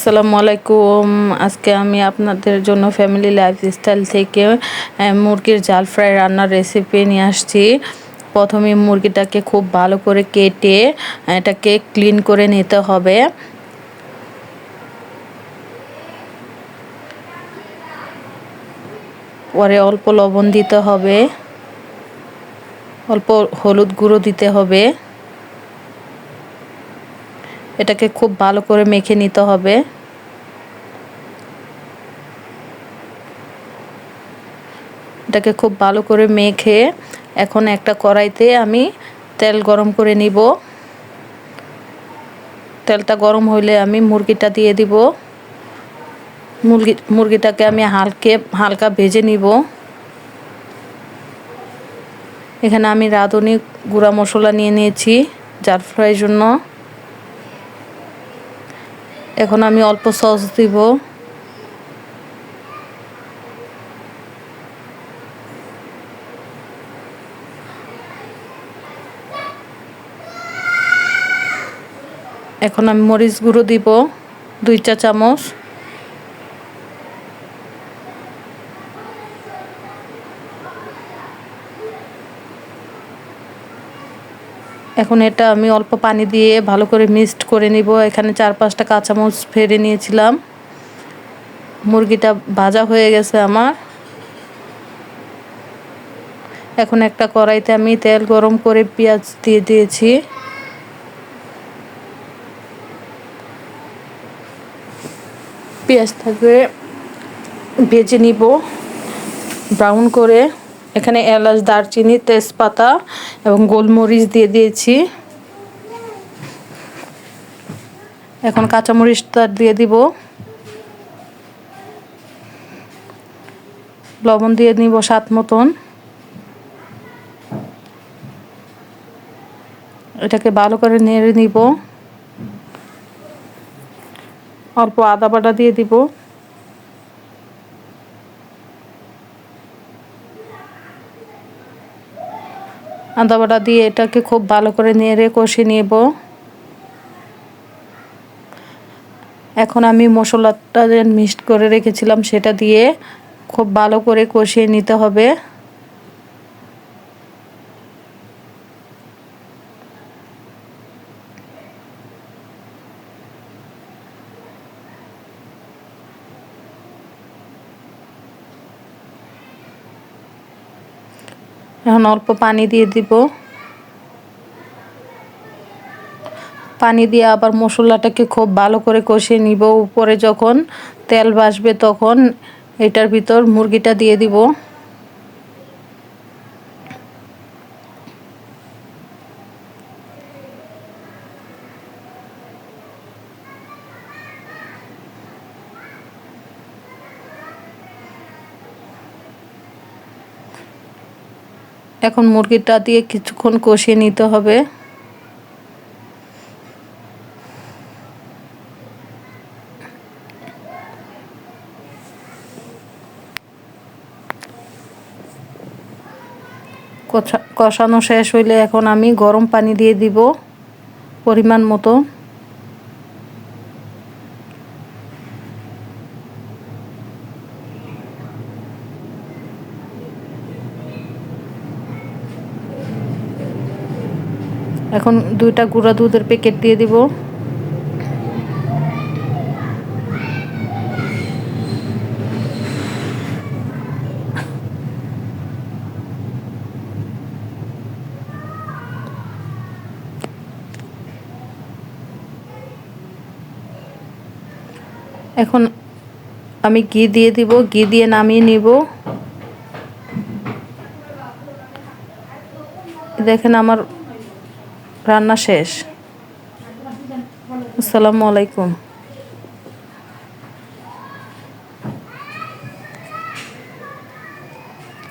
আসসালামু আলাইকুম। আজকে আমি আপনাদের জন্য ফ্যামিলি লাইফস্টাইল থেকে মুরগির জাল ফ্রাই রান্নার রেসিপি নিয়ে আসছি। প্রথমে মুরগিটাকে খুব ভালো করে কেটে এটাকে ক্লিন করে নিতে হবে। পরে অল্প লবণ দিতে হবে, অল্প হলুদ গুঁড়ো দিতে হবে। এটাকে খুব ভালো করে মেখে নিতে হবে। এটাকে খুব ভালো করে মেখে এখন একটা কড়াইতে আমি তেল গরম করে নিব। তেলটা গরম হলে আমি মুরগিটা দিয়ে দিব। মুরগিটাকে আমি হালকা ভেজে নিব। এখানে আমি রাঁধুনি গুঁড়া মশলা নিয়ে নিয়েছি জাল ফ্রাইয়ের জন্য। এখন আমি অল্প সস দিব। এখন আমি মরিচ গুঁড়ো দিব 2 চা চামচ। এখন এটা আমি অল্প পানি দিয়ে ভালো করে মিক্সড করে নিব। এখানে 4-5টা কাঁচামরিচ ফেড়ে নিয়েছিলাম। মুরগিটা ভাজা হয়ে গেছে আমার। এখন একটা কড়াইতে আমি তেল গরম করে পেঁয়াজ দিয়ে দিয়েছি। পেঁয়াজটাকে ভেজে নিব ব্রাউন করে। এখানে এলাচ, দারচিনি, তেজপাতা এবং গোলমরিচ দিয়ে দিয়েছি। এখন কাঁচামরিচটা দিয়ে দিব। লবণ দিয়ে নিব স্বাদ মতন। এটাকে ভালো করে নেড়ে নিব। অল্প আদা বাটা দিয়ে দিব। আদা বাটা দিয়ে এটাকে খুব ভালো করে নেড়ে কষে নিব। এখন আমি মশলাটা যে মিক্সড করে রেখেছিলাম সেটা দিয়ে খুব ভালো করে কষিয়ে নিতে হবে। এখন অল্প পানি দিয়ে দিব। পানি দিয়ে আবার মশলাটাকে খুব ভালো করে কষিয়ে নিব। উপরে যখন তেল ভাসবে তখন এটার ভিতর মুরগিটা দিয়ে দিব। এখন মুরগিটা দিয়ে কিছুক্ষণ কষিয়ে নিতে হবে। কষানো শেষ হইলে এখন আমি গরম পানি দিয়ে দিব পরিমাণ মতো। এখন 2টা গুঁড়া দুধের প্যাকেট দিয়ে দিব। এখন আমি ঘি দিয়ে দিব। ঘি দিয়ে নামিয়ে নিব। দেখেন আমার রান্না শেষ। আসসালামু আলাইকুম।